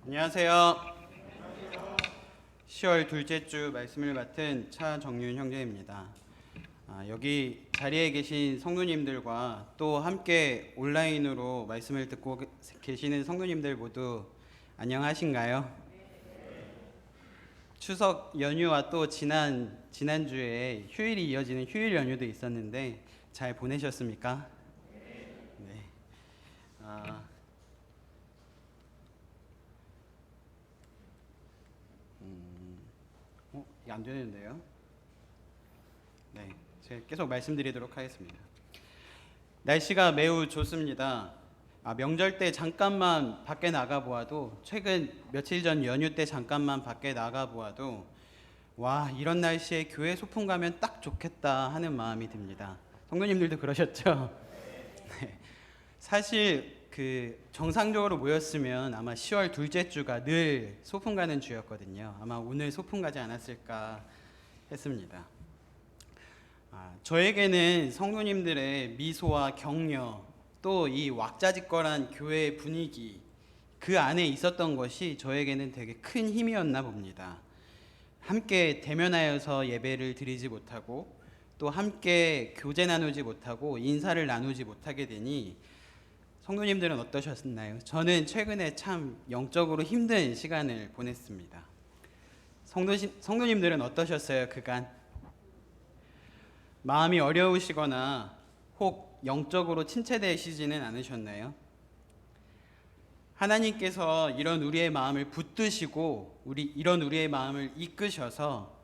안녕하세요. 10월 둘째 주 말씀을 맡은 차정윤 형제입니다. 여기 자리에 계신 성도님들과 또 함께 온라인으로 말씀을 듣고 계시는 성도님들 모두 안녕하신가요? 추석 연휴와 또 지난주에 휴일이 이어지는 휴일 연휴도 있었는데 잘 보내셨습니까? 네. 이게 안 되는데요. 네, 제가 계속 말씀드리도록 하겠습니다. 날씨가 매우 좋습니다. 명절 때 잠깐만 밖에 나가 보아도, 최근 며칠 전 연휴 때 잠깐만 밖에 나가 보아도 와, 이런 날씨에 교회 소풍 가면 딱 좋겠다 하는 마음이 듭니다. 성도님들도 그러셨죠? 네. 사실 정상적으로 모였으면 아마 10월 둘째 주가 늘 소풍 가는 주였거든요. 아마 오늘 소풍 가지 않았을까 했습니다. 저에게는 성도님들의 미소와 격려, 또 이 왁자지껄한 교회의 분위기, 그 안에 있었던 것이 저에게는 되게 큰 힘이었나 봅니다. 함께 대면하여서 예배를 드리지 못하고, 또 함께 교제 나누지 못하고 인사를 나누지 못하게 되니, 성도님들은 어떠셨나요? 저는 최근에 참 영적으로 힘든 시간을 보냈습니다. 성도님들은 어떠셨어요, 그간? 마음이 어려우시거나 혹 영적으로 침체되시지는 않으셨나요? 하나님께서 이런 우리의 마음을 붙드시고 이런 우리의 마음을 이끄셔서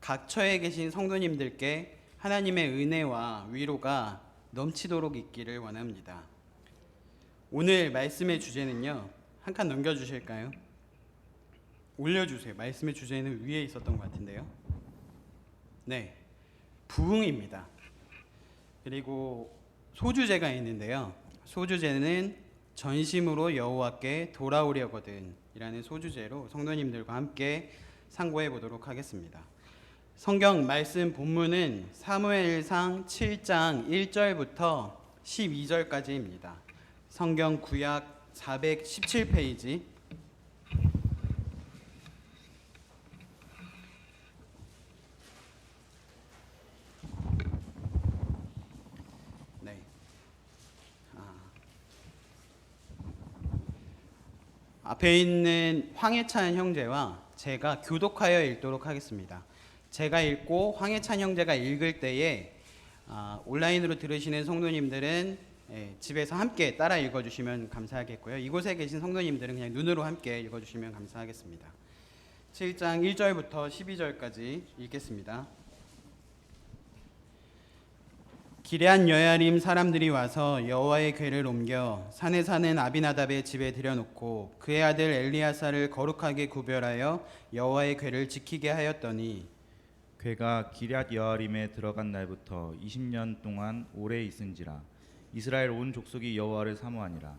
각 처에 계신 성도님들께 하나님의 은혜와 위로가 넘치도록 있기를 원합니다. 오늘 말씀의 주제는요, 한 칸 넘겨주실까요? 올려주세요. 말씀의 주제는 위에 있었던 것 같은데요. 네, 부흥입니다. 그리고 소주제가 있는데요. 소주제는 전심으로 여호와께 돌아오려거든 이라는 소주제로 성도님들과 함께 상고해 보도록 하겠습니다. 성경 말씀 본문은 사무엘상 7장 1절부터 12절까지입니다. 성경 구약 417페이지. 네. 앞에 있는 황해찬 형제와 제가 교독하여 읽도록 하겠습니다. 제가 읽고 황해찬 형제가 읽을 때에 온라인으로 들으시는 성도님들은 집에서 함께 따라 읽어주시면 감사하겠고요. 이곳에 계신 성도님들은 그냥 눈으로 함께 읽어주시면 감사하겠습니다. 7장 1절부터 12절까지 읽겠습니다. 기럇 여야림 사람들이 와서 여호와의 궤를 옮겨 산에 사는 아비나답의 집에 들여놓고 그의 아들 엘리야사를 거룩하게 구별하여 여호와의 궤를 지키게 하였더니, 궤가 기럇 여아림에 들어간 날부터 20년 동안 오래 있은지라 이스라엘 온 족속이 여호와를 사모하니라.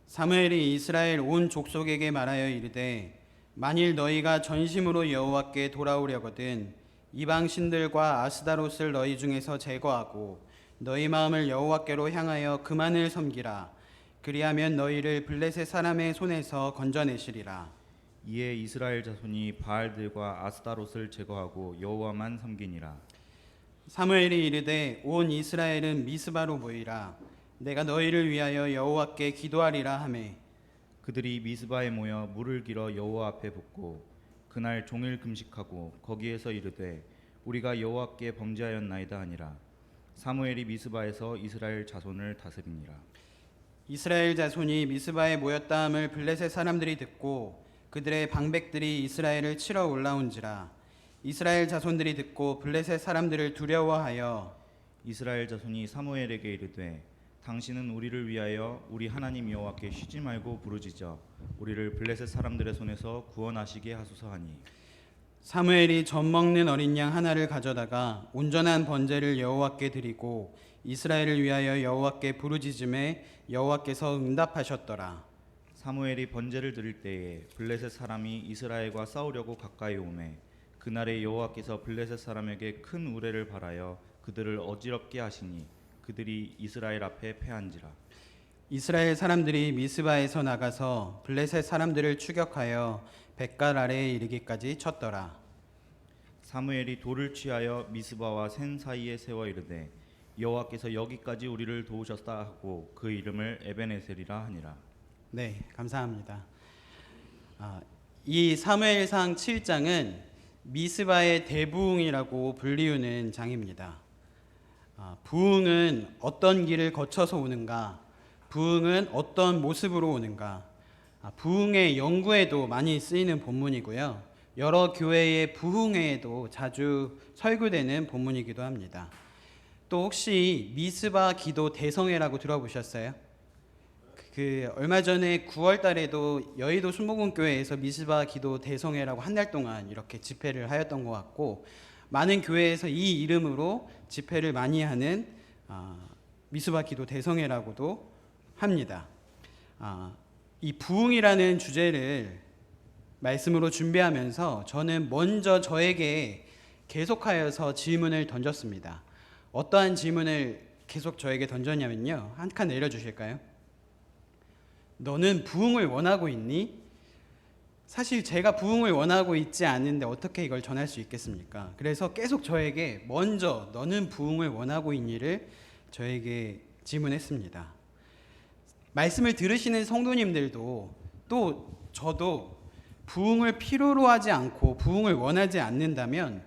사무엘이 이스라엘 온 족속에게 말하여 이르되, 만일 너희가 전심으로 여호와께 돌아오려거든 이방 신들과 아스다롯을 너희 중에서 제거하고 너희 마음을 여호와께로 향하여 그만을 섬기라. 그리하면 너희를 블레셋 사람의 손에서 건져내시리라. 이에 이스라엘 자손이 바알들과 아스타롯을 제거하고 여호와만 섬기니라. 사무엘이 이르되, 온 이스라엘은 미스바로 모이라. 내가 너희를 위하여 여호와께 기도하리라 하매, 그들이 미스바에 모여 물을 길어 여호와 앞에 붓고 그날 종일 금식하고 거기에서 이르되 우리가 여호와께 범죄하였나이다 하니라. 사무엘이 미스바에서 이스라엘 자손을 다스리니라. 이스라엘 자손이 미스바에 모였다함을 블레셋 사람들이 듣고 그들의 방백들이 이스라엘을 치러 올라온지라. 이스라엘 자손들이 듣고 블레셋 사람들을 두려워하여 이스라엘 자손이 사무엘에게 이르되 당신은 우리를 위하여 우리 하나님 여호와께 쉬지 말고 부르짖어 우리를 블레셋 사람들의 손에서 구원하시게 하소서 하니, 사무엘이 젖 먹는 어린 양 하나를 가져다가 온전한 번제를 여호와께 드리고 이스라엘을 위하여 여호와께 부르짖음에 여호와께서 응답하셨더라. 사무엘이 번제를 드릴 때에 블레셋 사람이 이스라엘과 싸우려고 가까이 오매 그날에 여호와께서 블레셋 사람에게 큰 우레를 발하여 그들을 어지럽게 하시니 그들이 이스라엘 앞에 패한지라. 이스라엘 사람들이 미스바에서 나가서 블레셋 사람들을 추격하여 벳갈 아래에 이르기까지 쳤더라. 사무엘이 돌을 취하여 미스바와 센 사이에 세워 이르되 여호와께서 여기까지 우리를 도우셨다 하고 그 이름을 에벤에셀이라 하니라. 네, 감사합니다. 이 사무엘상 7장은 미스바의 대부흥이라고 불리우는 장입니다. 부흥은 어떤 길을 거쳐서 오는가? 부흥은 어떤 모습으로 오는가? 부흥의 연구에도 많이 쓰이는 본문이고요. 여러 교회의 부흥회에도 자주 설교되는 본문이기도 합니다. 또 혹시 미스바 기도 대성회라고 들어보셨어요? 얼마 전에 9월 달에도 여의도 순복음교회에서 미스바 기도 대성회라고 한 달 동안 이렇게 집회를 하였던 것 같고, 많은 교회에서 이 이름으로 집회를 많이 하는 미스바 기도 대성회라고도 합니다. 이 부흥이라는 주제를 말씀으로 준비하면서 저는 먼저 저에게 계속하여서 질문을 던졌습니다. 어떠한 질문을 계속 저에게 던졌냐면요. 한 칸 내려주실까요? 너는 부흥을 원하고 있니? 사실 제가 부흥을 원하고 있지 않은데 어떻게 이걸 전할 수 있겠습니까? 그래서 계속 저에게 먼저 너는 부흥을 원하고 있니를 저에게 질문했습니다. 말씀을 들으시는 성도님들도 또 저도 부흥을 필요로 하지 않고 부흥을 원하지 않는다면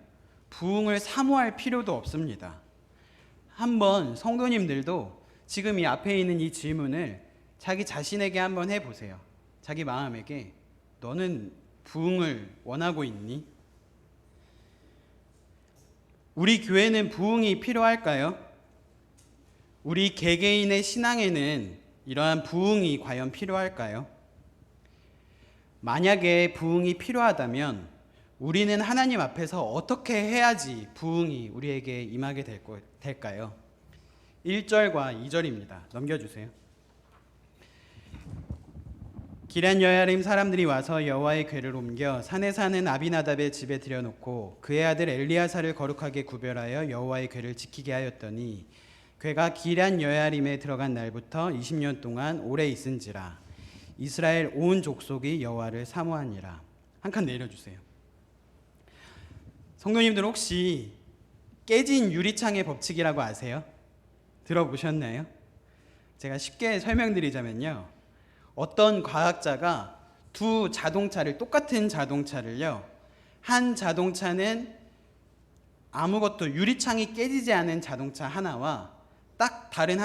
부흥을 사모할 필요도 없습니다. 한번 성도님들도 지금 이 앞에 있는 이 질문을 자기 자신에게 한번 해보세요. 자기 마음에게 너는 부흥을 원하고 있니? 우리 교회는 부흥이 필요할까요? 우리 개개인의 신앙에는 이러한 부흥이 과연 필요할까요? 만약에 부흥이 필요하다면 우리는 하나님 앞에서 어떻게 해야지 부흥이 우리에게 임하게 될까요? 1절과 2절입니다. 넘겨주세요. 기럇 여야림 사람들이 와서 여호와의 궤를 옮겨 산에 사는 아비나답의 집에 들여놓고 그의 아들 엘리야사를 거룩하게 구별하여 여호와의 궤를 지키게 하였더니 궤가 기럇 여야림에 들어간 날부터 20년 동안 오래 있은지라. 이스라엘 온 족속이 여호와를 사모하니라. 한 칸 내려주세요. 성도님들 혹시 깨진 유리창의 법칙이라고 아세요? 들어보셨나요? 제가 쉽게 설명드리자면요. 어떤 과학자가 두 자동차를, 똑같은 자동차를요, 한 자동차는 아무것도 유리창이 깨지지 않은 자동차 하나와 딱 다른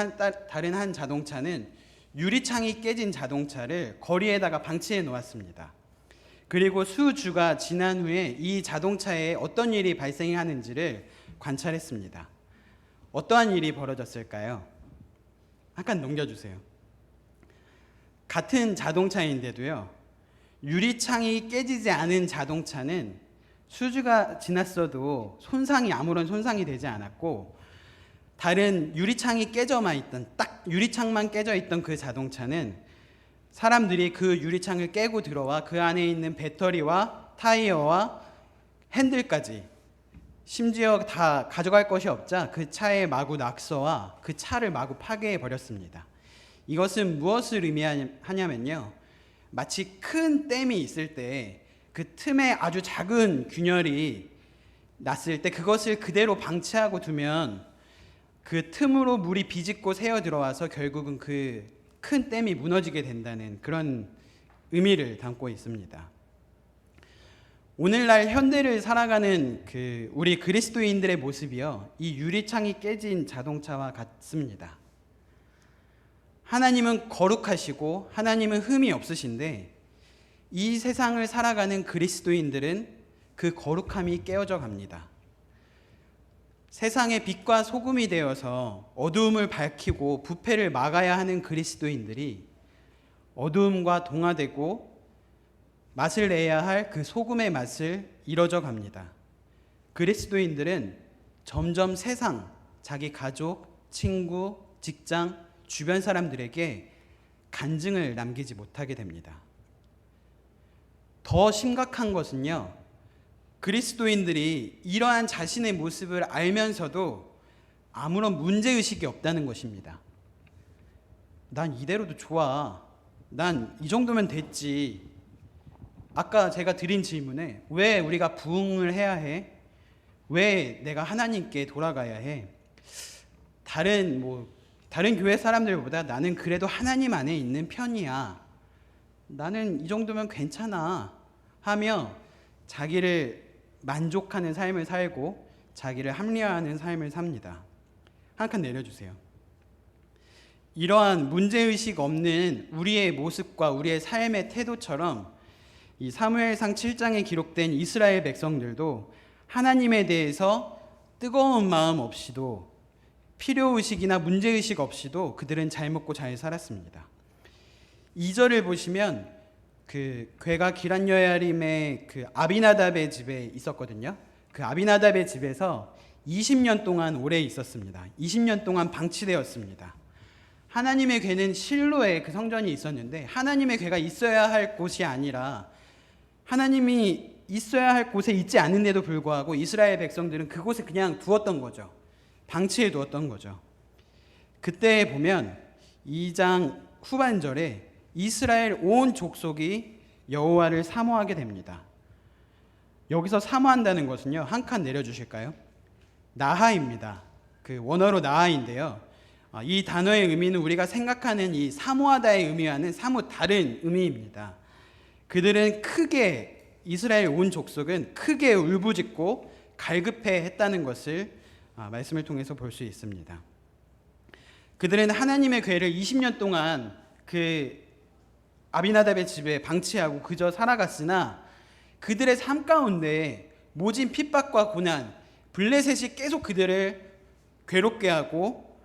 한 자동차는 유리창이 깨진 자동차를 거리에다가 방치해 놓았습니다. 그리고 수주가 지난 후에 이 자동차에 어떤 일이 발생하는지를 관찰했습니다. 어떠한 일이 벌어졌을까요? 한 칸 넘겨주세요. 같은 자동차인데도요, 유리창이 깨지지 않은 자동차는 수주가 지났어도 아무런 손상이 되지 않았고, 다른 유리창이 깨져만 있던, 딱 유리창만 깨져 있던 그 자동차는 사람들이 그 유리창을 깨고 들어와 그 안에 있는 배터리와 타이어와 핸들까지 심지어 다 가져갈 것이 없자 그 차에 마구 낙서와 그 차를 마구 파괴해 버렸습니다. 이것은 무엇을 의미하냐면요, 마치 큰 댐이 있을 때 그 틈에 아주 작은 균열이 났을 때 그것을 그대로 방치하고 두면 그 틈으로 물이 비집고 새어 들어와서 결국은 그 큰 댐이 무너지게 된다는 그런 의미를 담고 있습니다. 오늘날 현대를 살아가는 우리 그리스도인들의 모습이요, 이 유리창이 깨진 자동차와 같습니다. 하나님은 거룩하시고 하나님은 흠이 없으신데 이 세상을 살아가는 그리스도인들은 그 거룩함이 깨어져 갑니다. 세상의 빛과 소금이 되어서 어두움을 밝히고 부패를 막아야 하는 그리스도인들이 어두움과 동화되고 맛을 내야 할 그 소금의 맛을 잃어져 갑니다. 그리스도인들은 점점 세상, 자기 가족, 친구, 직장, 주변 사람들에게 간증을 남기지 못하게 됩니다. 더 심각한 것은요, 그리스도인들이 이러한 자신의 모습을 알면서도 아무런 문제의식이 없다는 것입니다. 난 이대로도 좋아. 난 이 정도면 됐지. 아까 제가 드린 질문에 왜 우리가 부흥을 해야 해? 왜 내가 하나님께 돌아가야 해? 다른 교회 사람들보다 나는 그래도 하나님 안에 있는 편이야. 나는 이 정도면 괜찮아. 하며 자기를 만족하는 삶을 살고 자기를 합리화하는 삶을 삽니다. 한 칸 내려주세요. 이러한 문제의식 없는 우리의 모습과 우리의 삶의 태도처럼 이 사무엘상 7장에 기록된 이스라엘 백성들도 하나님에 대해서 뜨거운 마음 없이도 필요의식이나 문제의식 없이도 그들은 잘 먹고 잘 살았습니다. 2절을 보시면 그 괴가 기럇여야림의 그 아비나답의 집에 있었거든요. 그 아비나답의 집에서 20년 동안 오래 있었습니다. 20년 동안 방치되었습니다. 하나님의 괴는 실로에 그 성전이 있었는데 하나님의 괴가 있어야 할 곳이 아니라 하나님이 있어야 할 곳에 있지 않은데도 불구하고 이스라엘 백성들은 그곳에 그냥 두었던 거죠. 방치해 두었던 거죠. 그때 보면 2장 후반절에 이스라엘 온 족속이 여호와를 사모하게 됩니다. 여기서 사모한다는 것은요, 한 칸 내려주실까요? 나하입니다. 그 원어로 나하인데요. 이 단어의 의미는 우리가 생각하는 이 사모하다의 의미와는 사뭇 다른 의미입니다. 그들은 이스라엘 온 족속은 크게 울부짖고 갈급해 했다는 것을 말씀을 통해서 볼 수 있습니다. 그들은 하나님의 괴를 20년 동안 그 아비나답의 집에 방치하고 그저 살아갔으나 그들의 삶 가운데 모진 핍박과 고난, 블레셋이 계속 그들을 괴롭게 하고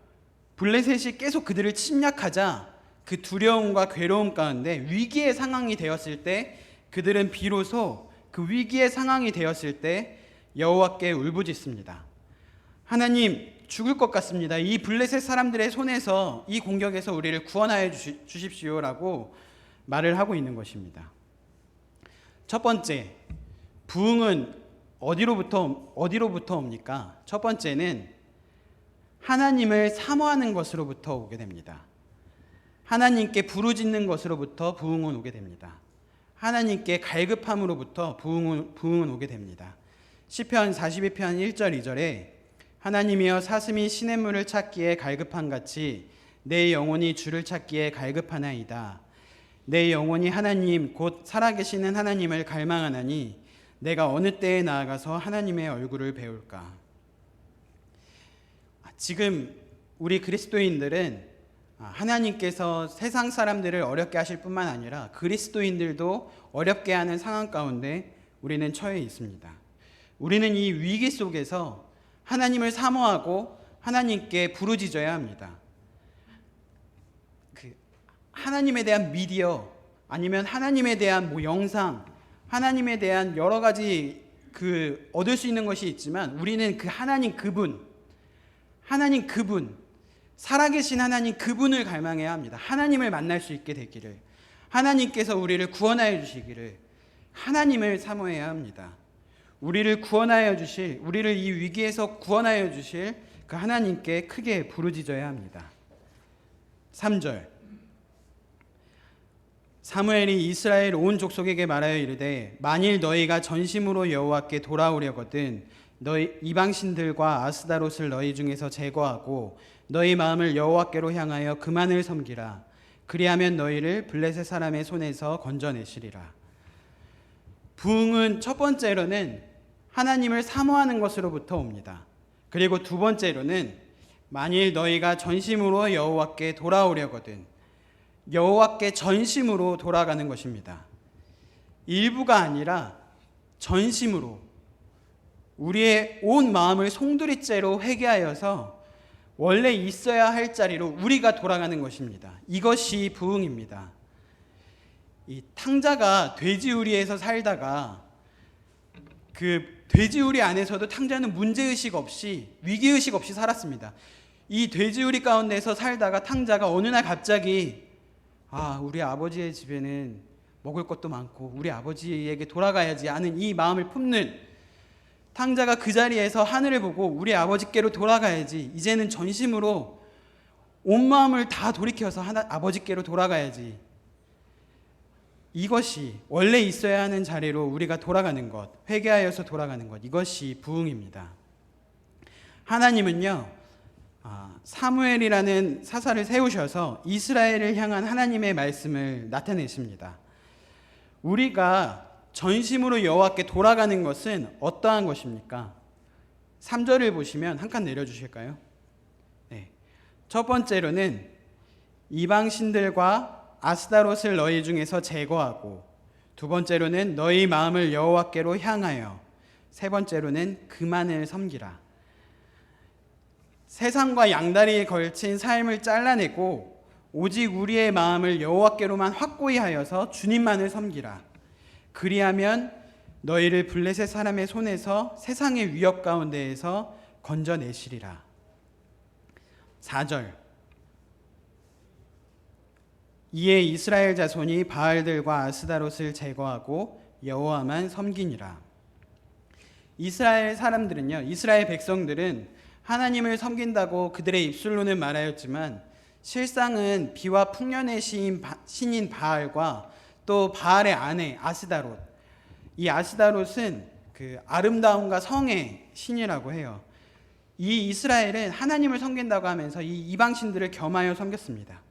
블레셋이 계속 그들을 침략하자 그 두려움과 괴로움 가운데 위기의 상황이 되었을 때 그들은 비로소 그 위기의 상황이 되었을 때 여호와께 울부짖습니다. 하나님, 죽을 것 같습니다. 이 블레셋 사람들의 손에서 이 공격에서 우리를 구원하여 주십시오라고 말을 하고 있는 것입니다. 첫 번째, 부흥은 어디로부터 옵니까? 첫 번째는 하나님을 사모하는 것으로부터 오게 됩니다. 하나님께 부르짖는 것으로부터 부흥은 오게 됩니다. 하나님께 갈급함으로부터 부흥은 오게 됩니다. 시편 42편 1절 2절에 하나님이여 사슴이 시냇물을 찾기에 갈급한 같이 내 영혼이 주를 찾기에 갈급하나이다. 내 영혼이 하나님 곧 살아계시는 하나님을 갈망하나니 내가 어느 때에 나아가서 하나님의 얼굴을 배울까. 지금 우리 그리스도인들은 하나님께서 세상 사람들을 어렵게 하실 뿐만 아니라 그리스도인들도 어렵게 하는 상황 가운데 우리는 처해 있습니다. 우리는 이 위기 속에서 하나님을 사모하고 하나님께 부르짖어야 합니다. 하나님에 대한 미디어 아니면 하나님에 대한 영상, 하나님에 대한 여러 가지 얻을 수 있는 것이 있지만 우리는 그 하나님 그분, 살아계신 하나님 그분을 갈망해야 합니다. 하나님을 만날 수 있게 되기를, 하나님께서 우리를 구원하여 주시기를 하나님을 사모해야 합니다. 우리를 이 위기에서 구원하여 주실 그 하나님께 크게 부르짖어야 합니다. 3절, 사무엘이 이스라엘 온 족속에게 말하여 이르되 만일 너희가 전심으로 여호와께 돌아오려거든 너희 이방신들과 아스다롯을 너희 중에서 제거하고 너희 마음을 여호와께로 향하여 그만을 섬기라. 그리하면 너희를 블레셋 사람의 손에서 건져내시리라. 부흥은 첫 번째로는 하나님을 사모하는 것으로부터 옵니다. 그리고 두 번째로는 만일 너희가 전심으로 여호와께 돌아오려거든 여호와께 전심으로 돌아가는 것입니다. 일부가 아니라 전심으로 우리의 온 마음을 송두리째로 회개하여서 원래 있어야 할 자리로 우리가 돌아가는 것입니다. 이것이 부흥입니다. 이 탕자가 돼지우리에서 살다가 그 돼지우리 안에서도 탕자는 문제의식 없이 위기의식 없이 살았습니다. 이 돼지우리 가운데서 살다가 탕자가 어느 날 갑자기 우리 아버지의 집에는 먹을 것도 많고 우리 아버지에게 돌아가야지 하는 이 마음을 품는 탕자가 그 자리에서 하늘을 보고 우리 아버지께로 돌아가야지, 이제는 전심으로 온 마음을 다 돌이켜서 아버지께로 돌아가야지. 이것이 원래 있어야 하는 자리로 우리가 돌아가는 것, 회개하여서 돌아가는 것, 이것이 부흥입니다. 하나님은요, 사무엘이라는 사사를 세우셔서 이스라엘을 향한 하나님의 말씀을 나타내십니다. 우리가 전심으로 여호와께 돌아가는 것은 어떠한 것입니까? 3절을 보시면 한 칸 내려주실까요? 네. 첫 번째로는 이방신들과 아스다롯을 너희 중에서 제거하고, 두 번째로는 너희 마음을 여호와께로 향하여, 세 번째로는 그만을 섬기라. 세상과 양다리에 걸친 삶을 잘라내고 오직 우리의 마음을 여호와께로만 확고히 하여서 주님만을 섬기라. 그리하면 너희를 블레셋 사람의 손에서 세상의 위협 가운데에서 건져내시리라. 4절. 이에 이스라엘 자손이 바알들과 아스다롯을 제거하고 여호와만 섬기니라. 이스라엘 사람들은요, 이스라엘 백성들은 하나님을 섬긴다고 그들의 입술로는 말하였지만 실상은 비와 풍년의 신인 바알과 또 바알의 아내 아스다롯, 이 아스다롯은 그 아름다움과 성의 신이라고 해요. 이 이스라엘은 하나님을 섬긴다고 하면서 이 이방신들을 겸하여 섬겼습니다.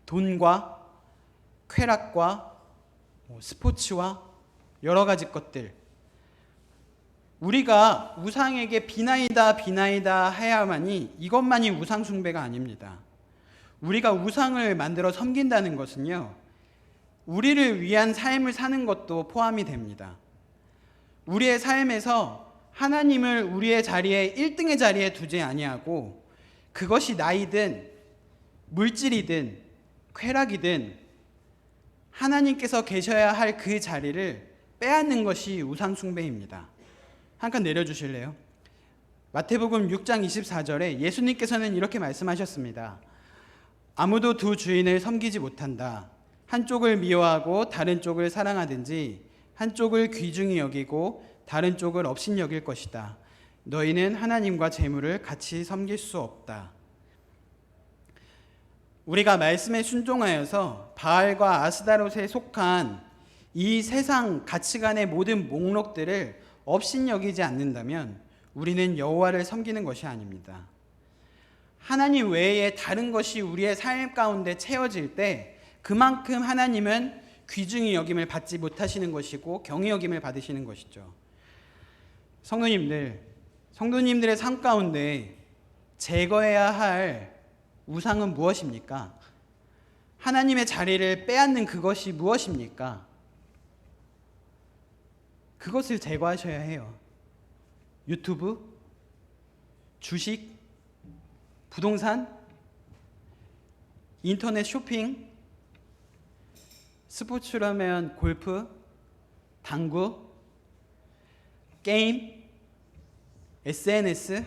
돈과 쾌락과 스포츠와 여러 가지 것들, 우리가 우상에게 비나이다 해야만이 이것만이 우상 숭배가 아닙니다. 우리가 우상을 만들어 섬긴다는 것은요, 우리를 위한 삶을 사는 것도 포함이 됩니다. 우리의 삶에서 하나님을 우리의 자리에 1등의 자리에 두지 아니하고 그것이 나이든 물질이든 쾌락이든 하나님께서 계셔야 할 그 자리를 빼앗는 것이 우상 숭배입니다. 한 칸 내려주실래요? 마태복음 6장 24절에 예수님께서는 이렇게 말씀하셨습니다. 아무도 두 주인을 섬기지 못한다. 한쪽을 미워하고 다른 쪽을 사랑하든지 한쪽을 귀중히 여기고 다른 쪽을 업신 여길 것이다. 너희는 하나님과 재물을 같이 섬길 수 없다. 우리가 말씀에 순종하여서 바알과 아스다롯에 속한 이 세상 가치관의 모든 목록들을 업신여기지 않는다면 우리는 여호와를 섬기는 것이 아닙니다. 하나님 외에 다른 것이 우리의 삶 가운데 채워질 때 그만큼 하나님은 귀중히 여김을 받지 못하시는 것이고 경히 여김을 받으시는 것이죠. 성도님들의 삶 가운데 제거해야 할 우상은 무엇입니까? 하나님의 자리를 빼앗는 그것이 무엇입니까? 그것을 제거하셔야 해요. 유튜브, 주식, 부동산, 인터넷 쇼핑, 스포츠라면 골프, 당구, 게임, SNS,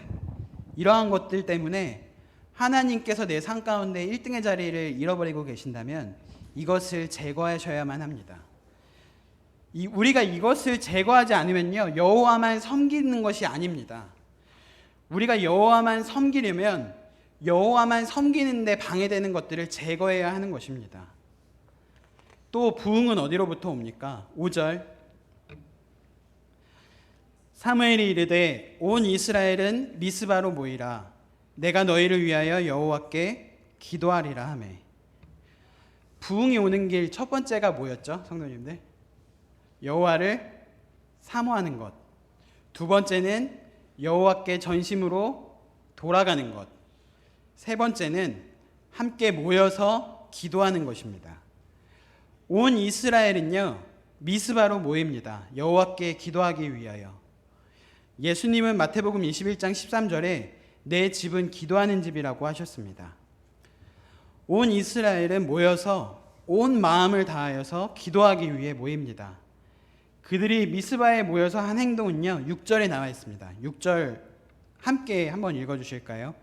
이러한 것들 때문에 하나님께서 내 삶 가운데 1등의 자리를 잃어버리고 계신다면 이것을 제거하셔야만 합니다. 우리가 이것을 제거하지 않으면요, 여호와만 섬기는 것이 아닙니다. 우리가 여호와만 섬기려면 여호와만 섬기는데 방해되는 것들을 제거해야 하는 것입니다. 또 부흥은 어디로부터 옵니까? 5절. 사무엘이 이르되 온 이스라엘은 미스바로 모이라. 내가 너희를 위하여 여호와께 기도하리라 하매. 부흥이 오는 길 첫 번째가 뭐였죠, 성도님들? 여호와를 사모하는 것. 두 번째는 여호와께 전심으로 돌아가는 것. 세 번째는 함께 모여서 기도하는 것입니다. 온 이스라엘은요, 미스바로 모입니다. 여호와께 기도하기 위하여. 예수님은 마태복음 21장 13절에 내 집은 기도하는 집이라고 하셨습니다. 온 이스라엘은 모여서 온 마음을 다하여서 기도하기 위해 모입니다. 그들이 미스바에 모여서 한 행동은요, 6절에 나와 있습니다. 6절 함께 한번 읽어주실까요?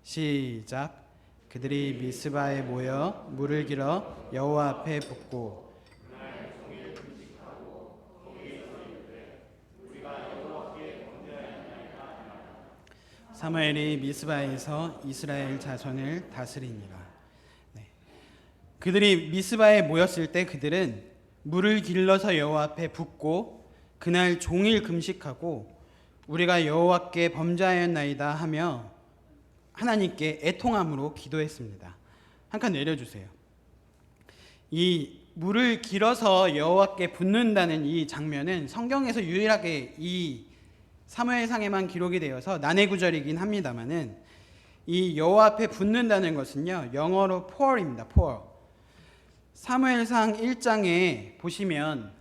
시작. 그들이 미스바에 모여 물을 길어 여호와 앞에 붓고 사무엘이 미스바에서 이스라엘 자손을 다스리니라. 그들이 미스바에 모였을 때 그들은 물을 길러서 여호와 앞에 붓고 그날 종일 금식하고 우리가 여호와께 범죄하였나이다 하며 하나님께 애통함으로 기도했습니다. 한 칸 내려주세요. 이 물을 길어서 여호와께 붓는다는 이 장면은 성경에서 유일하게 이 사무엘상에만 기록이 되어서 난해구절이긴 합니다만은 이 여호와 앞에 붓는다는 것은요, 영어로 pour입니다. pour. 사무엘상 1장에 보시면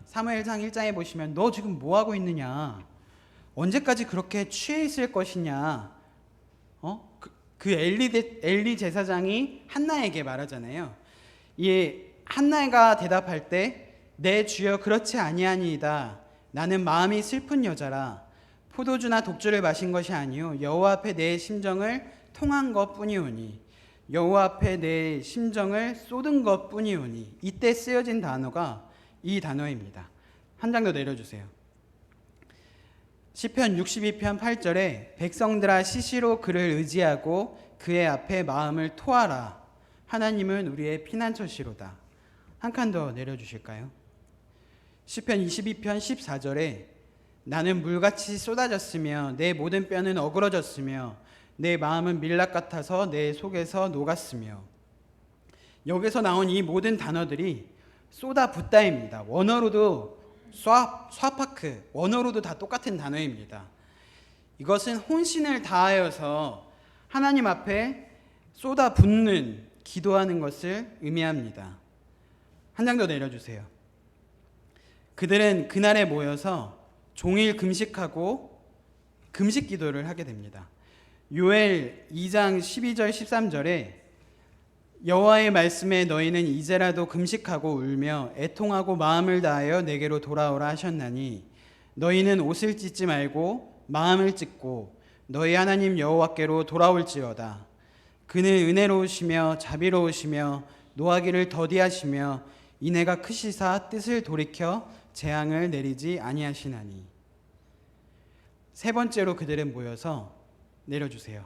너 지금 뭐 하고 있느냐? 언제까지 그렇게 취해 있을 것이냐? 그 엘리 제사장이 한나에게 말하잖아요. 이 한나가 대답할 때 내 주여 그렇지 아니하니이다. 나는 마음이 슬픈 여자라. 포도주나 독주를 마신 것이 아니요 여호와 앞에 내 심정을 통한 것뿐이오니 여호와 앞에 내 심정을 쏟은 것뿐이오니. 이때 쓰여진 단어가 이 단어입니다. 한 장 더 내려주세요. 시편 62편 8절에 백성들아 시시로 그를 의지하고 그의 앞에 마음을 토하라. 하나님은 우리의 피난처시로다. 한 칸 더 내려주실까요? 시편 22편 14절에 나는 물같이 쏟아졌으며 내 모든 뼈는 어그러졌으며 내 마음은 밀랍 같아서 내 속에서 녹았으며. 여기서 나온 이 모든 단어들이 쏟아붓다입니다. 원어로도 쏴파크, 원어로도 다 똑같은 단어입니다. 이것은 혼신을 다하여서 하나님 앞에 쏟아붓는, 기도하는 것을 의미합니다. 한 장 더 내려주세요. 그들은 그날에 모여서 종일 금식하고 금식 기도를 하게 됩니다. 요엘 2장 12절 13절에 여호와의 말씀에 너희는 이제라도 금식하고 울며 애통하고 마음을 다하여 내게로 돌아오라 하셨나니 너희는 옷을 찢지 말고 마음을 찢고 너희 하나님 여호와께로 돌아올지어다. 그는 은혜로우시며 자비로우시며 노하기를 더디하시며 인애가 크시사 뜻을 돌이켜 재앙을 내리지 아니하시나니. 세 번째로 그들은 모여서 내려주세요.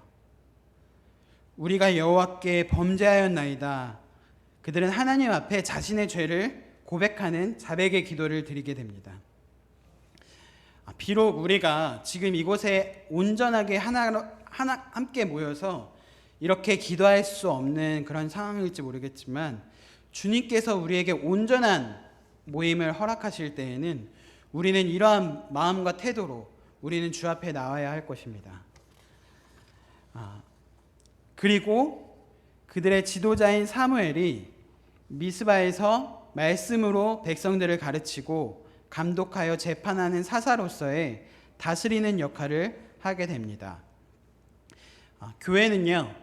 우리가 여호와께 범죄하였나이다. 그들은 하나님 앞에 자신의 죄를 고백하는 자백의 기도를 드리게 됩니다. 비록 우리가 지금 이곳에 온전하게 함께 모여서 이렇게 기도할 수 없는 그런 상황일지 모르겠지만 주님께서 우리에게 온전한 모임을 허락하실 때에는 우리는 이러한 마음과 태도로 우리는 주 앞에 나와야 할 것입니다. 그리고 그들의 지도자인 사무엘이 미스바에서 말씀으로 백성들을 가르치고 감독하여 재판하는 사사로서의 다스리는 역할을 하게 됩니다. 교회는요,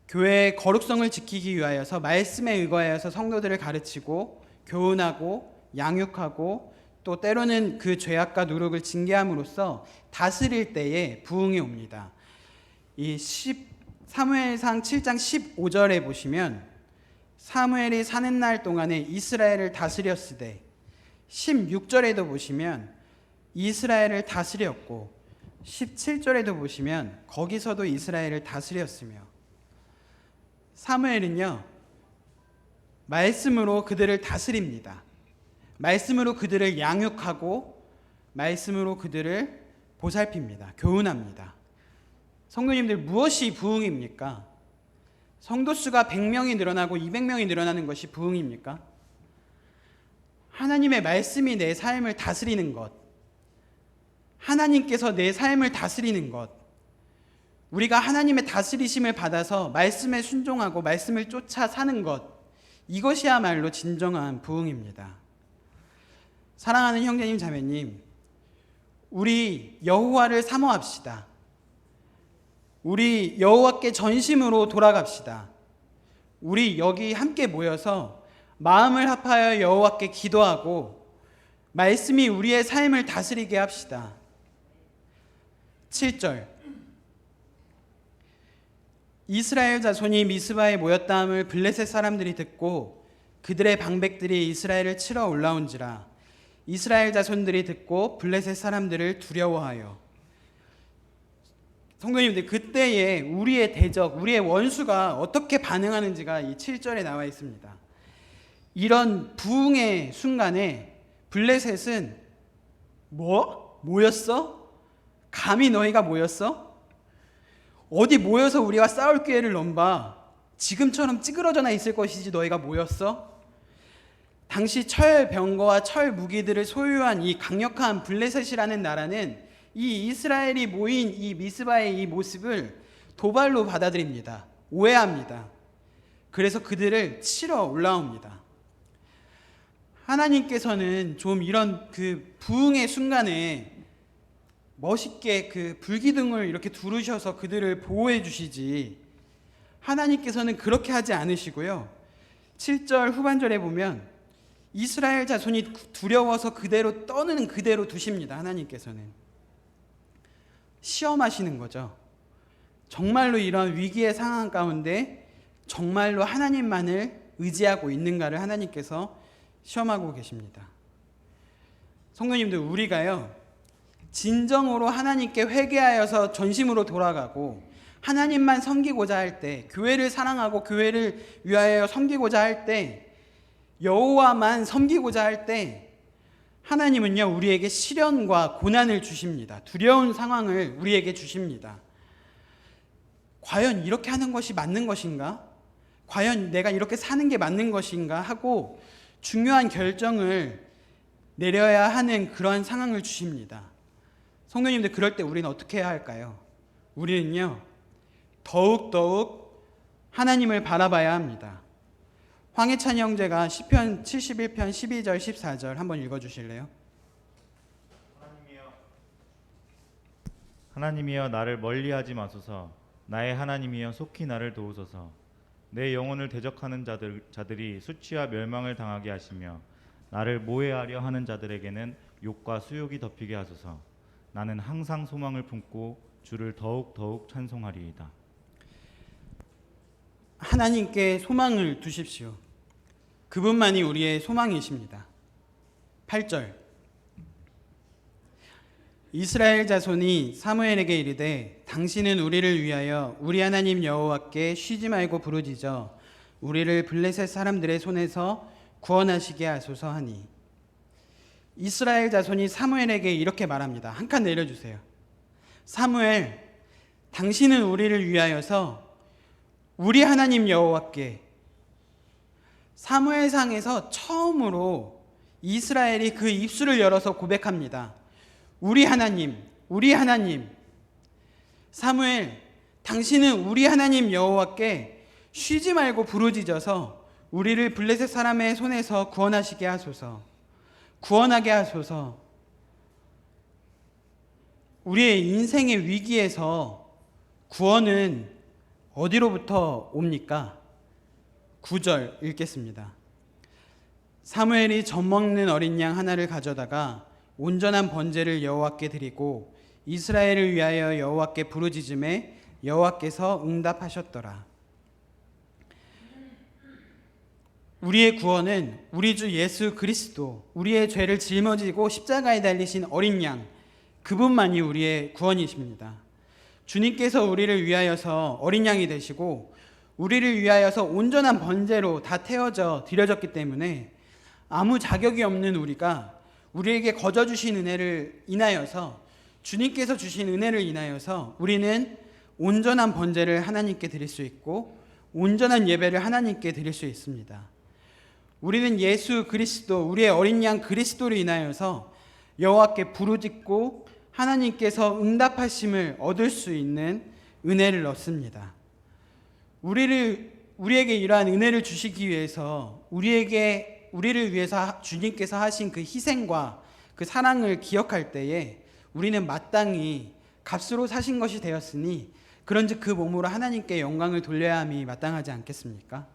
교회의 거룩성을 지키기 위하여서 말씀에 의거하여서 성도들을 가르치고 교훈하고 양육하고 또 때로는 그 죄악과 누룩을 징계함으로써 다스릴 때에 부흥이 옵니다. 이 사무엘상 7장 15절에 보시면 사무엘이 사는 날 동안에 이스라엘을 다스렸으되 16절에도 보시면 이스라엘을 다스렸고 17절에도 보시면 거기서도 이스라엘을 다스렸으며 사무엘은요 말씀으로 그들을 다스립니다. 말씀으로 그들을 양육하고 말씀으로 그들을 보살핍니다. 교훈합니다. 성도님들, 무엇이 부흥입니까? 성도 수가 100명이 늘어나고 200명이 늘어나는 것이 부흥입니까? 하나님의 말씀이 내 삶을 다스리는 것, 하나님께서 내 삶을 다스리는 것, 우리가 하나님의 다스리심을 받아서 말씀에 순종하고 말씀을 쫓아 사는 것, 이것이야말로 진정한 부흥입니다. 사랑하는 형제님 자매님, 우리 여호와를 사모합시다. 우리 여호와께 전심으로 돌아갑시다. 우리 여기 함께 모여서 마음을 합하여 여호와께 기도하고 말씀이 우리의 삶을 다스리게 합시다. 7절, 이스라엘 자손이 미스바에 모였다함을 블레셋 사람들이 듣고 그들의 방백들이 이스라엘을 치러 올라온지라. 이스라엘 자손들이 듣고 블레셋 사람들을 두려워하여. 성도님들, 그때에 우리의 대적, 우리의 원수가 어떻게 반응하는지가 이 7절에 나와 있습니다. 이런 부흥의 순간에 블레셋은 뭐였어? 감히 너희가 모였어? 어디 모여서 우리와 싸울 기회를 넘봐. 지금처럼 찌그러져나 있을 것이지 너희가 모였어? 당시 철병거와 철무기들을 소유한 이 강력한 블레셋이라는 나라는 이 이스라엘이 모인 이 미스바의 이 모습을 도발로 받아들입니다. 오해합니다. 그래서 그들을 치러 올라옵니다. 하나님께서는 좀 이런 그 부흥의 순간에 멋있게 그 불기둥을 이렇게 두르셔서 그들을 보호해 주시지, 하나님께서는 그렇게 하지 않으시고요. 7절 후반절에 보면 이스라엘 자손이 두려워서 그대로 떠는 그대로 두십니다. 하나님께서는 시험하시는 거죠. 정말로 이런 위기의 상황 가운데 정말로 하나님만을 의지하고 있는가를 하나님께서 시험하고 계십니다. 성도님들, 우리가요 진정으로 하나님께 회개하여서 전심으로 돌아가고 하나님만 섬기고자 할 때, 교회를 사랑하고 교회를 위하여 섬기고자 할 때, 여호와만 섬기고자 할 때 하나님은요 우리에게 시련과 고난을 주십니다. 두려운 상황을 우리에게 주십니다. 과연 이렇게 하는 것이 맞는 것인가? 과연 내가 이렇게 사는 게 맞는 것인가? 하고 중요한 결정을 내려야 하는 그러한 상황을 주십니다. 성도님들, 그럴 때 우리는 어떻게 해야 할까요? 우리는요 더욱 하나님을 바라봐야 합니다. 황해찬 형제가 시편 71편 12절 14절 한번 읽어주실래요? 하나님이여 나를 멀리하지 마소서. 나의 하나님이여 속히 나를 도우소서. 내 영혼을 대적하는 자들이 수치와 멸망을 당하게 하시며 나를 모해하려 하는 자들에게는 욕과 수욕이 덮이게 하소서. 나는 항상 소망을 품고 주를 더욱 찬송하리이다. 하나님께 소망을 두십시오. 그분만이 우리의 소망이십니다. 8절 이스라엘 자손이 사무엘에게 이르되 당신은 우리를 위하여 우리 하나님 여호와께 쉬지 말고 부르짖어 우리를 블레셋 사람들의 손에서 구원하시게 하소서 하니, 이스라엘 자손이 사무엘에게 이렇게 말합니다. 한 칸 내려주세요. 사무엘, 당신은 우리를 위하여서 우리 하나님 여호와께, 사무엘상에서 처음으로 이스라엘이 그 입술을 열어서 고백합니다. 우리 하나님, 우리 하나님. 사무엘, 당신은 우리 하나님 여호와께 쉬지 말고 부르짖어서 우리를 블레셋 사람의 손에서 구원하시게 하소서, 구원하게 하소서. 우리의 인생의 위기에서 구원은 어디로부터 옵니까? 9절 읽겠습니다. 사무엘이 젖먹는 어린 양 하나를 가져다가 온전한 번제를 여호와께 드리고 이스라엘을 위하여 여호와께 부르짖음에 여호와께서 응답하셨더라. 우리의 구원은 우리 주 예수 그리스도, 우리의 죄를 짊어지고 십자가에 달리신 어린 양, 그분만이 우리의 구원이십니다. 주님께서 우리를 위하여서 어린 양이 되시고 우리를 위하여서 온전한 번제로 다 태워져 드려졌기 때문에 아무 자격이 없는 우리가 우리에게 거저 주신 은혜를 인하여서, 주님께서 주신 은혜를 인하여서 우리는 온전한 번제를 하나님께 드릴 수 있고 온전한 예배를 하나님께 드릴 수 있습니다. 우리는 예수 그리스도, 우리의 어린 양 그리스도를 인하여서 여호와께 부르짖고 하나님께서 응답하심을 얻을 수 있는 은혜를 얻습니다. 우리에게 이러한 은혜를 주시기 위해서 우리를 위해서 주님께서 하신 그 희생과 그 사랑을 기억할 때에 우리는 마땅히 값으로 사신 것이 되었으니 그런즉 그 몸으로 하나님께 영광을 돌려야 함이 마땅하지 않겠습니까?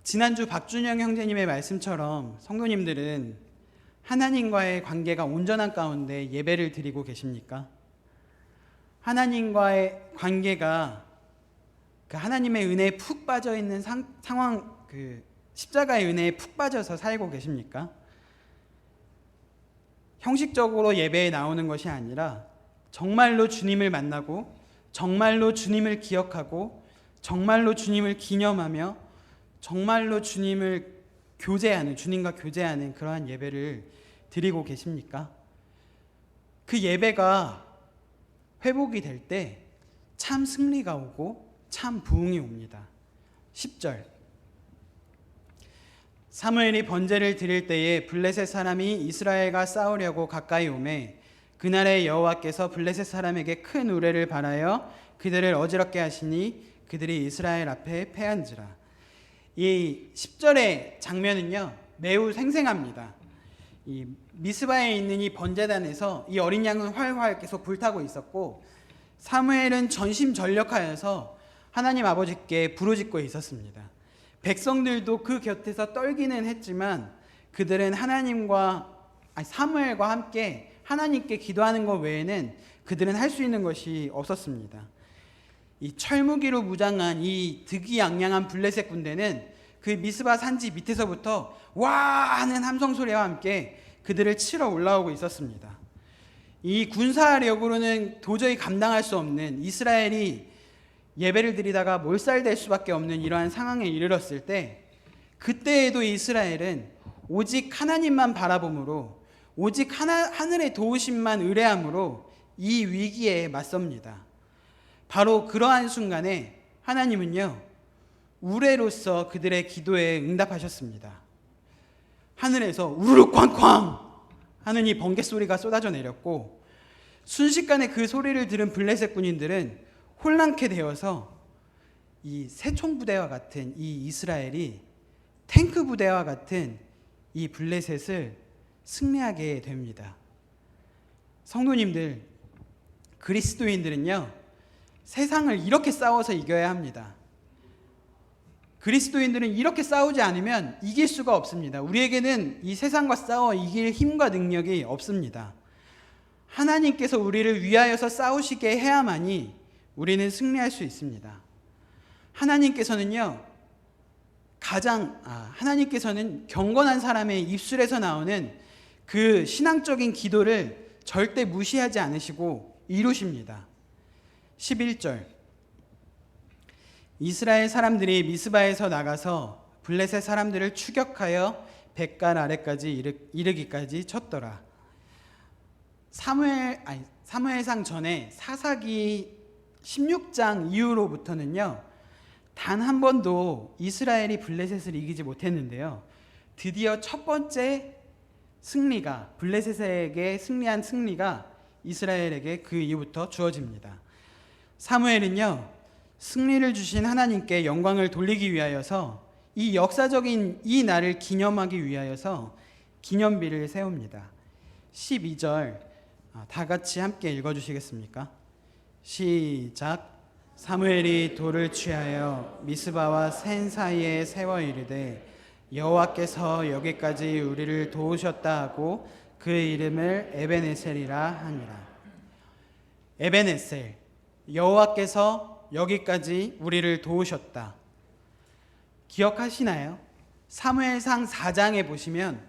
지난주 박준영 형제님의 말씀처럼 성도님들은 하나님과의 관계가 온전한 가운데 예배를 드리고 계십니까? 하나님과의 관계가 그 하나님의 은혜에 푹 빠져 있는 상황, 그 십자가의 은혜에 푹 빠져서 살고 계십니까? 형식적으로 예배에 나오는 것이 아니라 정말로 주님을 만나고 정말로 주님을 기억하고 정말로 주님을 기념하며 정말로 주님과 교제하는 그러한 예배를 드리고 계십니까? 그 예배가 회복이 될 때 참 승리가 오고 참 부흥이 옵니다. 10절 사무엘이 번제를 드릴 때에 블레셋 사람이 이스라엘과 싸우려고 가까이 오매 그날에 여호와께서 블레셋 사람에게 큰 우레를 발하여 그들을 어지럽게 하시니 그들이 이스라엘 앞에 패한지라. 이 10절의 장면은요 매우 생생합니다. 이 미스바에 있는 이 번제단에서 이 어린 양은 활활 계속 불타고 있었고 사무엘은 전심전력하여서 하나님 아버지께 부르짖고 있었습니다. 백성들도 그 곁에서 떨기는 했지만 그들은 사무엘과 함께 하나님께 기도하는 것 외에는 그들은 할 수 있는 것이 없었습니다. 이 철무기로 무장한 이 득이양양한 블레셋 군대는 그 미스바 산지 밑에서부터 와 하는 함성 소리와 함께 그들을 치러 올라오고 있었습니다. 이 군사력으로는 도저히 감당할 수 없는 이스라엘이 예배를 드리다가 몰살될 수밖에 없는 이러한 상황에 이르렀을 때 그때에도 이스라엘은 오직 하나님만 바라봄으로 오직 하늘의 도우심만 의뢰함으로 이 위기에 맞섭니다. 바로 그러한 순간에 하나님은요 우레로서 그들의 기도에 응답하셨습니다. 하늘에서 우르르 쾅쾅 하는 이 번개 소리가 쏟아져 내렸고 순식간에 그 소리를 들은 블레셋 군인들은 혼란케 되어서 이 새총 부대와 같은 이 이스라엘이 탱크 부대와 같은 이 블레셋을 승리하게 됩니다. 성도님들, 그리스도인들은요 세상을 이렇게 싸워서 이겨야 합니다. 그리스도인들은 이렇게 싸우지 않으면 이길 수가 없습니다. 우리에게는 이 세상과 싸워 이길 힘과 능력이 없습니다. 하나님께서 우리를 위하여서 싸우시게 해야만이 우리는 승리할 수 있습니다. 하나님께서는 경건한 사람의 입술에서 나오는 그 신앙적인 기도를 절대 무시하지 않으시고 이루십니다. 11절 이스라엘 사람들이 미스바에서 나가서 블레셋 사람들을 추격하여 뱃갈 아래까지 이르기까지 쳤더라. 사무엘상 전에 사사기 16장 이후로부터는요 단 한 번도 이스라엘이 블레셋을 이기지 못했는데요 드디어 첫 번째 승리가 블레셋에게 승리한 승리가 이스라엘에게 그 이후부터 주어집니다. 사무엘은요 승리를 주신 하나님께 영광을 돌리기 위하여서 이 역사적인 이 날을 기념하기 위하여서 기념비를 세웁니다. 12절 다 같이 함께 읽어주시겠습니까? 시작. 사무엘이 돌을 취하여 미스바와 센 사이에 세워 이르되 여호와께서 여기까지 우리를 도우셨다 하고 그 이름을 에벤에셀이라 하니라. 에벤에셀, 여호와께서 여기까지 우리를 도우셨다. 기억하시나요? 사무엘상 4장에 보시면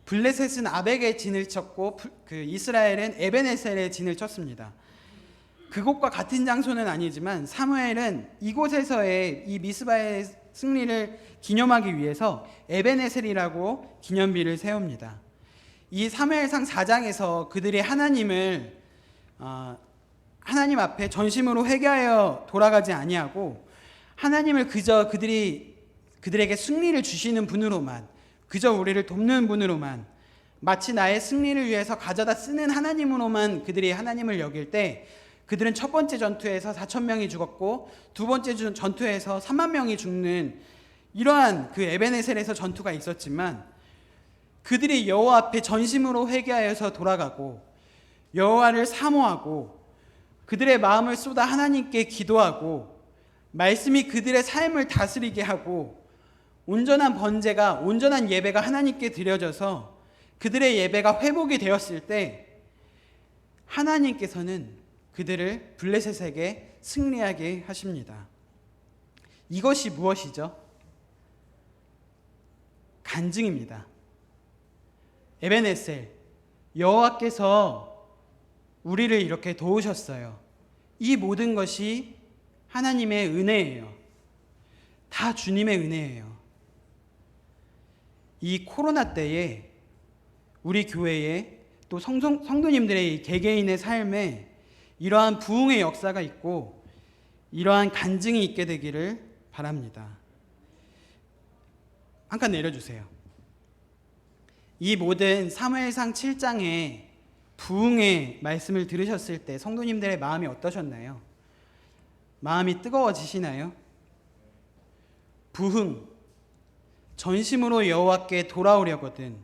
블레셋은 아벡의 진을 쳤고 그 이스라엘은 에벤에셀의 진을 쳤습니다. 그곳과 같은 장소는 아니지만 사무엘은 이곳에서의 이 미스바의 승리를 기념하기 위해서 에벤에셀이라고 기념비를 세웁니다. 이 사무엘상 4장에서 그들이 하나님 앞에 전심으로 회개하여 돌아가지 아니하고 하나님을 그저 그들에게 승리를 주시는 분으로만, 그저 우리를 돕는 분으로만, 마치 나의 승리를 위해서 가져다 쓰는 하나님으로만 그들이 하나님을 여길 때 그들은 첫 번째 전투에서 4,000명이 죽었고 두 번째 전투에서 3만 명이 죽는 이러한 그 에벤에셀에서 전투가 있었지만 그들이 여호와 앞에 전심으로 회개하여서 돌아가고 여호와를 사모하고 그들의 마음을 쏟아 하나님께 기도하고 말씀이 그들의 삶을 다스리게 하고 온전한 번제가, 온전한 예배가 하나님께 드려져서 그들의 예배가 회복이 되었을 때 하나님께서는 그들을 블레셋에게 승리하게 하십니다. 이것이 무엇이죠? 간증입니다. 에벤에셀, 여호와께서 우리를 이렇게 도우셨어요. 이 모든 것이 하나님의 은혜예요. 다 주님의 은혜예요. 이 코로나 때에 우리 교회에 또 성도님들의 개개인의 삶에 이러한 부흥의 역사가 있고 이러한 간증이 있게 되기를 바랍니다. 한 칸 내려주세요. 이 모든 사무엘상 7장의 부흥의 말씀을 들으셨을 때 성도님들의 마음이 어떠셨나요? 마음이 뜨거워지시나요? 부흥, 전심으로 여호와께 돌아오려거든.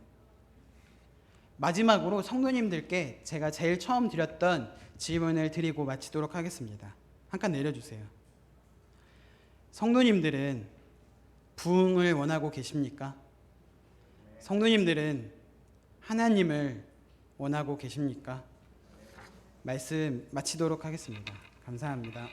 마지막으로 성도님들께 제가 제일 처음 드렸던 질문을 드리고 마치도록 하겠습니다. 한 칸 내려주세요. 성도님들은 부흥을 원하고 계십니까? 성도님들은 하나님을 원하고 계십니까? 말씀 마치도록 하겠습니다. 감사합니다.